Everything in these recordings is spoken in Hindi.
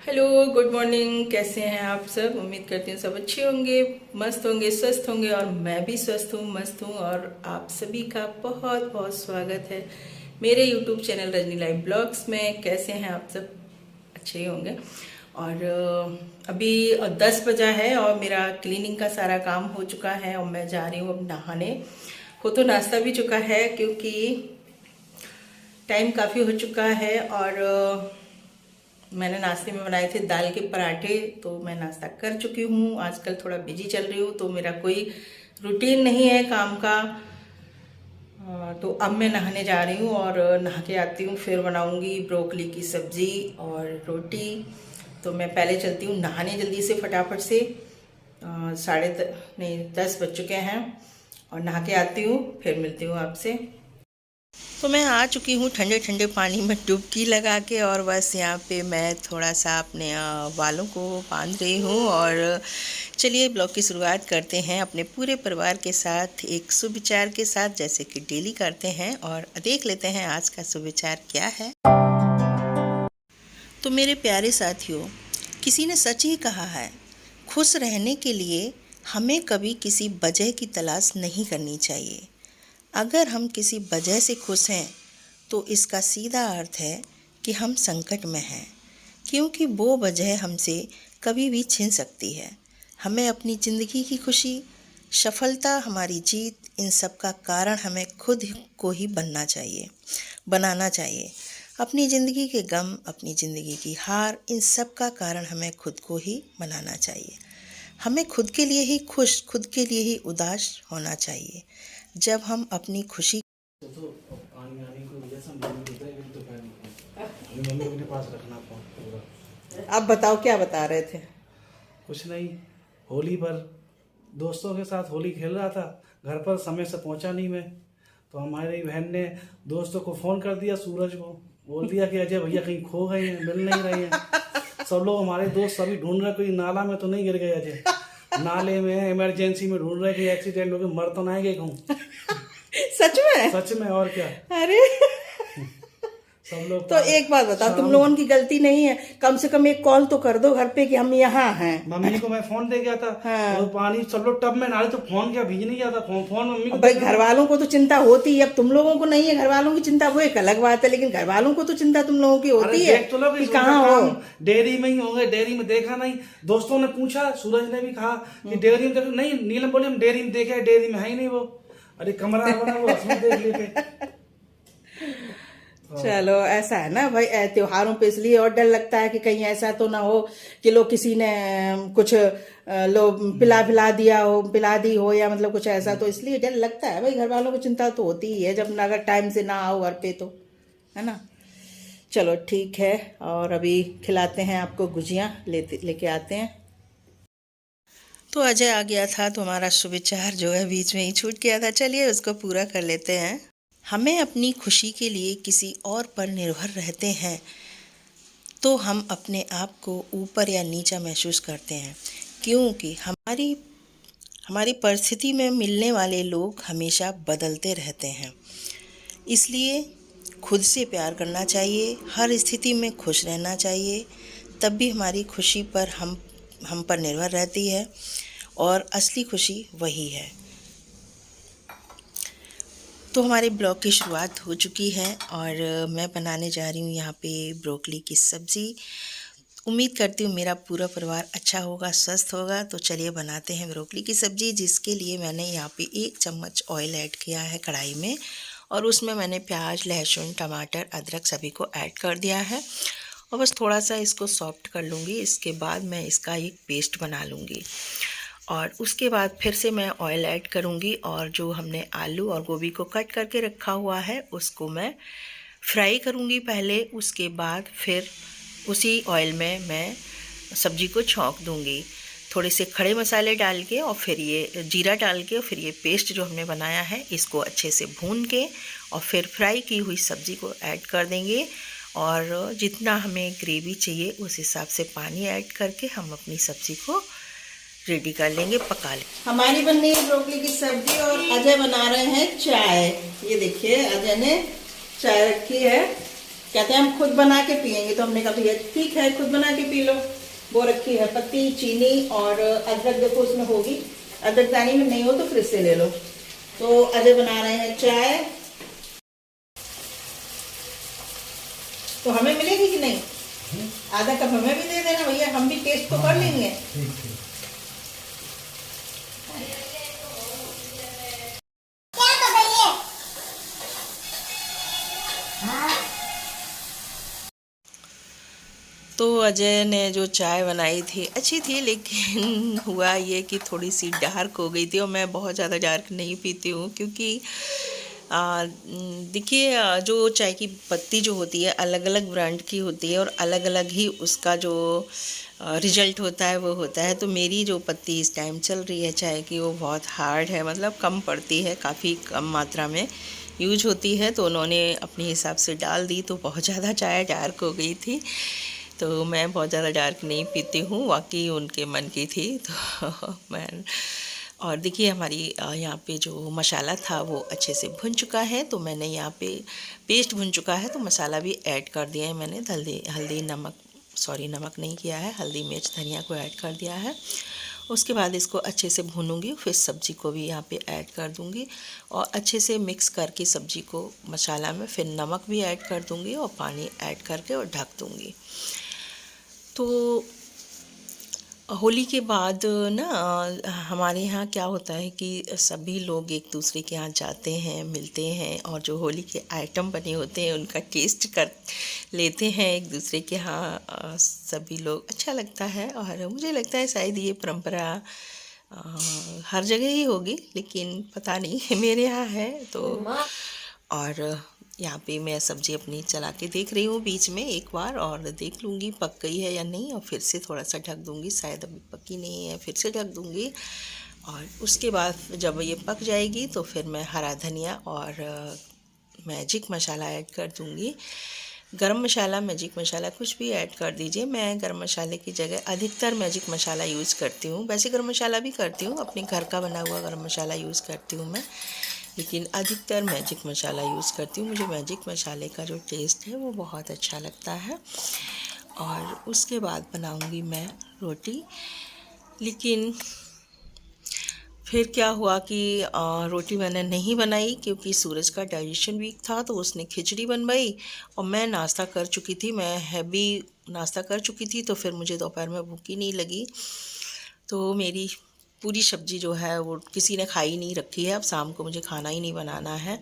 Hello, good morning. कैसे हैं आप सब? उम्मीद करती हूँ सब अच्छे होंगे, मस्त होंगे, स्वस्थ होंगे। और मैं भी स्वस्थ हूँ, मस्त हूँ। और आप सभी का बहुत बहुत स्वागत है मेरे YouTube channel Rajni live blogs में। कैसे हैं आप सब? अच्छे ही होंगे। और अभी 10 बजा है और मेरा क्लीनिंग का सारा काम हो चुका है और मैं जा रही हूँ अब नहाने। हो तो नाश्ता भी चुका है क्योंकि टाइम काफ़ी हो चुका है। और मैंने नाश्ते में बनाए थे दाल के पराठे, तो मैं नाश्ता कर चुकी हूँ। आजकल थोड़ा बिजी चल रही हूँ तो मेरा कोई रूटीन नहीं है काम का। तो अब मैं नहाने जा रही हूँ और नहा के आती हूँ, फिर बनाऊँगी ब्रोकली की सब्ज़ी और रोटी। तो मैं पहले चलती हूँ नहाने जल्दी से, फटाफट से। नहीं, 10 बज चुके हैं और नहा के आती हूँ, फिर मिलती हूँ आपसे। तो मैं आ चुकी हूँ ठंडे ठंडे पानी में डुबकी लगा के, और बस यहाँ पे मैं थोड़ा सा अपने बालों को बांध रही हूँ। और चलिए ब्लॉग की शुरुआत करते हैं अपने पूरे परिवार के साथ, एक सुविचार के साथ, जैसे कि डेली करते हैं। और देख लेते हैं आज का सुविचार क्या है। तो मेरे प्यारे साथियों, किसी ने सच ही कहा है, खुश रहने के लिए हमें कभी किसी वजह की तलाश नहीं करनी चाहिए। अगर हम किसी वजह से खुश हैं तो इसका सीधा अर्थ है कि हम संकट में हैं, क्योंकि वो वजह हमसे कभी भी छीन सकती है। हमें अपनी ज़िंदगी की खुशी, सफलता, हमारी जीत, इन सब का कारण हमें खुद को ही बनाना चाहिए। अपनी ज़िंदगी के गम, अपनी ज़िंदगी की हार, इन सब का कारण हमें खुद को ही बनाना चाहिए। हमें खुद के लिए ही खुश, खुद के लिए ही उदास होना चाहिए। जब हम अपनी खुशी मम्मी के पास रखना फोन पूरा। आप बताओ, क्या बता रहे थे? कुछ नहीं, होली पर दोस्तों के साथ होली खेल रहा था। घर पर समय से पहुंचा नहीं मैं, तो हमारी बहन ने दोस्तों को फोन कर दिया, सूरज को बोल दिया कि अजय भैया कहीं खो गए हैं, मिल नहीं रहे हैं। सब लोग हमारे दोस्त सभी ढूंढ रहे, कोई नाला में तो नहीं गिर गए अजय, नाले में इमरजेंसी में ढूंढ रहे कि एक्सीडेंट हो गए, मर तो नहीं गए कहूँ। सच में? सच में, और क्या। अरे सब लोग तो एक बात बताओ, तुम लोगों की गलती नहीं है? कम से कम एक कॉल तो कर दो घर पे कि हम यहाँ हैं। मम्मी को मैं फोन दे गया था। हाँ। और पानी सब लोग टब में नहा रहे, तो फोन क्या भीज नहीं जाता? फोन मम्मी को भाई, घर वालों को तो चिंता होती है। अब तुम लोगों को नहीं है घर वालों की चिंता, वो एक अलग बात है, लेकिन घर वालों को तो चिंता तुम लोगों की होती है देख तो लो कि कहाँ हो। डेयरी में ही होंगे, डेयरी में देखा नहीं। दोस्तों ने पूछा, सूरज ने भी कहा कि डेयरी में देखो। नहीं, नीलम बोले हम डेयरी में देखे, डेयरी में है ही नहीं वो। अरे कमरा बना वो उसमें देख लेते। चलो, ऐसा है ना भाई, त्योहारों पे इसलिए और डर लगता है कि कहीं ऐसा तो ना हो कि लोग किसी ने कुछ लोग पिला दी हो, या मतलब कुछ ऐसा, तो इसलिए डर लगता है भाई। घर वालों को चिंता तो होती ही है जब अगर टाइम से ना आओ घर पे, तो है ना। चलो ठीक है, और अभी खिलाते हैं आपको गुजिया, लेके आते हैं। तो अजय आ गया था, तो हमारा सुविचार जो है बीच में ही छूट गया था। चलिए उसको पूरा कर लेते हैं। हमें अपनी खुशी के लिए किसी और पर निर्भर रहते हैं तो हम अपने आप को ऊपर या नीचा महसूस करते हैं, क्योंकि हमारी परिस्थिति में मिलने वाले लोग हमेशा बदलते रहते हैं। इसलिए खुद से प्यार करना चाहिए, हर स्थिति में खुश रहना चाहिए, तब भी हमारी खुशी पर हम पर निर्भर रहती है, और असली खुशी वही है। तो हमारे ब्लॉग की शुरुआत हो चुकी है और मैं बनाने जा रही हूँ यहाँ पे ब्रोकली की सब्ज़ी। उम्मीद करती हूँ मेरा पूरा परिवार अच्छा होगा, स्वस्थ होगा। तो चलिए बनाते हैं ब्रोकली की सब्ज़ी, जिसके लिए मैंने यहाँ पे 1 चम्मच ऑयल ऐड किया है कढ़ाई में, और उसमें मैंने प्याज, लहसुन, टमाटर, अदरक सभी को ऐड कर दिया है, और बस थोड़ा सा इसको सॉफ्ट कर लूँगी। इसके बाद मैं इसका एक पेस्ट बना लूँगी, और उसके बाद फिर से मैं ऑयल ऐड करूँगी, और जो हमने आलू और गोभी को कट करके रखा हुआ है उसको मैं फ्राई करूँगी पहले। उसके बाद फिर उसी ऑयल में मैं सब्ज़ी को छौंक दूँगी, थोड़े से खड़े मसाले डाल के, और फिर ये जीरा डाल के, और फिर ये पेस्ट जो हमने बनाया है इसको अच्छे से भून के, और फिर फ्राई की हुई सब्ज़ी को ऐड कर देंगे। और जितना हमें ग्रेवी चाहिए उस हिसाब से पानी ऐड करके हम अपनी सब्ज़ी को रेडी कर लेंगे, पका लेंगे। हमारी बन रही है ब्रोकली की सब्जी, और अजय बना रहे हैं चाय। ये देखिए, अजय ने चाय रखी है, कहते हैं हम खुद बना के पियेंगे, तो हमने कहा भैया ठीक है खुद बना के पी लो। वो रखी है पत्ती, चीनी और अदरक, देखो उसमें होगी, अदरक दानी में नहीं हो तो फ्रिज से ले लो। तो अजय बना रहे हैं चाय, तो हमें मिलेगी कि नहीं? आधा कप हमें भी दे देना भैया, हम भी टेस्ट तो कर लेंगे। तो अजय ने जो चाय बनाई थी अच्छी थी, लेकिन हुआ ये कि थोड़ी सी डार्क हो गई थी, और मैं बहुत ज़्यादा डार्क नहीं पीती हूँ क्योंकि देखिए जो चाय की पत्ती जो होती है अलग अलग ब्रांड की होती है और अलग अलग ही उसका जो रिजल्ट होता है वो होता है। तो मेरी जो पत्ती इस टाइम चल रही है चाय की वो बहुत हार्ड है, मतलब कम पड़ती है, काफ़ी कम मात्रा में यूज होती है। तो उन्होंने अपने हिसाब से डाल दी, तो बहुत ज़्यादा चाय डार्क हो गई थी। तो मैं बहुत ज़्यादा डार्क नहीं पीती हूँ, वाकई उनके मन की थी तो मैं। और देखिए हमारी यहाँ पे जो मसाला था वो अच्छे से भुन चुका है, तो मैंने यहाँ पे पेस्ट भुन चुका है, तो मसाला भी ऐड कर दिया है मैंने। हल्दी नमक, सॉरी नमक नहीं किया है, हल्दी मिर्च धनिया को ऐड कर दिया है। उसके बाद इसको अच्छे से भूनूंगी, फिर सब्ज़ी को भी यहाँ पे ऐड कर दूंगी और अच्छे से मिक्स करके सब्ज़ी को मसाला में, फिर नमक भी ऐड कर दूंगी और पानी ऐड करके और ढक दूंगी। तो होली के बाद ना हमारे यहाँ क्या होता है कि सभी लोग एक दूसरे के यहाँ जाते हैं, मिलते हैं, और जो होली के आइटम बने होते हैं उनका टेस्ट कर लेते हैं एक दूसरे के यहाँ। सभी लोग, अच्छा लगता है। और मुझे लगता है शायद ये परंपरा हर जगह ही होगी, लेकिन पता नहीं मेरे यहाँ है। तो और यहाँ पे मैं सब्ज़ी अपनी चला के देख रही हूँ बीच में एक बार, और देख लूँगी पक गई है या नहीं, और फिर से थोड़ा सा ढक दूँगी, शायद अभी पकी नहीं है, फिर से ढक दूँगी। और उसके बाद जब ये पक जाएगी तो फिर मैं हरा धनिया और मैजिक मसाला ऐड कर दूँगी। गरम मसाला, मैजिक मसाला कुछ भी ऐड कर दीजिए। मैं गरम मसाले की जगह अधिकतर मैजिक मसाला यूज़ करती हूँ। वैसे गरम मसाला भी करती हूँ, अपने घर का बना हुआ गरम मसाला यूज़ करती हूँ मैं, लेकिन अधिकतर मैजिक मसाला यूज़ करती हूँ। मुझे मैजिक मसाले का जो टेस्ट है वो बहुत अच्छा लगता है। और उसके बाद बनाऊँगी मैं रोटी, लेकिन फिर क्या हुआ कि रोटी मैंने नहीं बनाई क्योंकि सूरज का डाइजेशन वीक था, तो उसने खिचड़ी बनवाई और मैं नाश्ता कर चुकी थी, मैं हैवी नाश्ता कर चुकी थी, तो फिर मुझे दोपहर में भूख ही नहीं लगी। तो मेरी पूरी सब्ज़ी जो है वो किसी ने खाई नहीं रखी है, अब शाम को मुझे खाना ही नहीं बनाना है।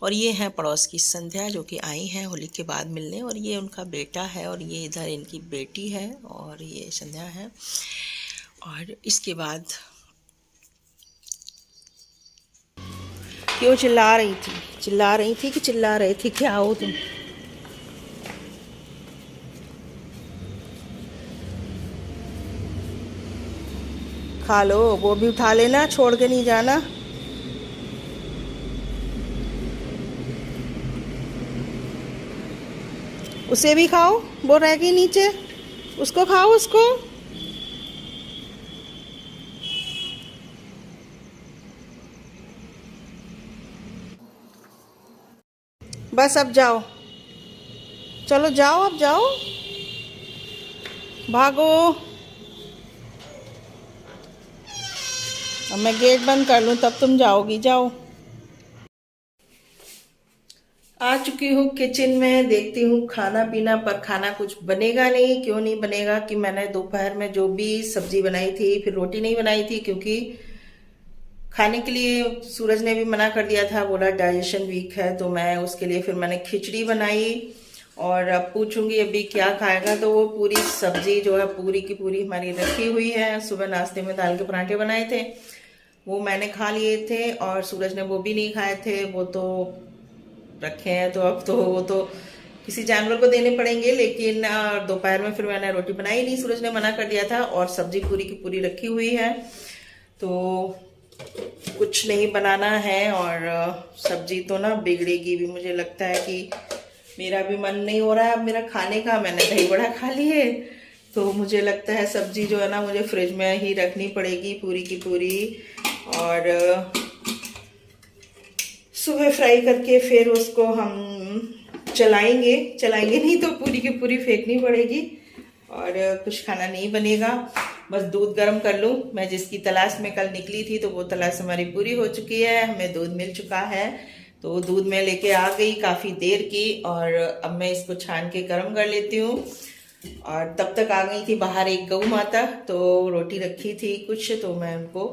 और ये हैं पड़ोस की संध्या जो कि आई हैं होली के बाद मिलने, और ये उनका बेटा है और ये इधर इनकी बेटी है और ये संध्या है। और इसके बाद क्यों चिल्ला रही थी? चिल्ला रही थी कि चिल्ला रहे थे? क्या हो तुम? खा लो, वो भी उठा लेना, छोड़ के नहीं जाना। उसे भी खाओ, वो रह गई नीचे, उसको खाओ उसको। बस अब जाओ, चलो जाओ, अब जाओ, भागो। अब मैं गेट बंद कर लूँ तब तुम जाओगी, जाओ। आ चुकी हूँ किचन में, देखती हूँ खाना पीना, पर खाना कुछ बनेगा नहीं। क्यों नहीं बनेगा कि मैंने दोपहर में जो भी सब्जी बनाई थी, फिर रोटी नहीं बनाई थी क्योंकि खाने के लिए सूरज ने भी मना कर दिया था, बोला डाइजेशन वीक है, तो मैं उसके लिए फिर मैंने खिचड़ी बनाई। और अब पूछूंगी अभी क्या खाएगा, तो वो पूरी सब्जी जो है पूरी की पूरी हमारी रखी हुई है। सुबह नाश्ते में दाल के पराठे बनाए थे, वो मैंने खा लिए थे, और सूरज ने वो भी नहीं खाए थे, वो तो रखे हैं। तो अब तो वो तो किसी जानवर को देने पड़ेंगे, लेकिन दोपहर में फिर मैंने रोटी बनाई नहीं, सूरज ने मना कर दिया था, और सब्जी पूरी की पूरी रखी हुई है, तो कुछ नहीं बनाना है। और सब्जी तो ना बिगड़ेगी भी, मुझे लगता है कि मेरा भी मन नहीं हो रहा है अब मेरा खाने का। मैंने दही बड़ा खा लिए, तो मुझे लगता है सब्जी जो है ना मुझे फ्रिज में ही रखनी पड़ेगी पूरी की पूरी, और सुबह फ्राई करके फिर उसको हम चलाएंगे चलाएंगे नहीं तो पूरी की पूरी फेंकनी पड़ेगी और कुछ खाना नहीं बनेगा। बस दूध गर्म कर लूँ। मैं जिसकी तलाश में कल निकली थी तो वो तलाश हमारी पूरी हो चुकी है, हमें दूध मिल चुका है। तो दूध मैं लेके आ गई काफ़ी देर की और अब मैं इसको छान के गर्म कर लेती हूँ। और तब तक आ गई थी बाहर एक गऊ माता, तो रोटी रखी थी कुछ तो मैं उनको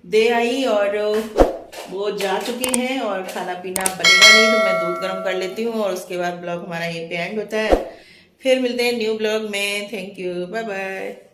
दे आई और वो जा चुकी हैं और खाना पीना बनेगा नहीं तो मैं दूध गर्म कर लेती हूँ और उसके बाद ब्लॉग हमारा यहीं पे एंड होता है। फिर मिलते हैं न्यू ब्लॉग में। Thank you, bye bye.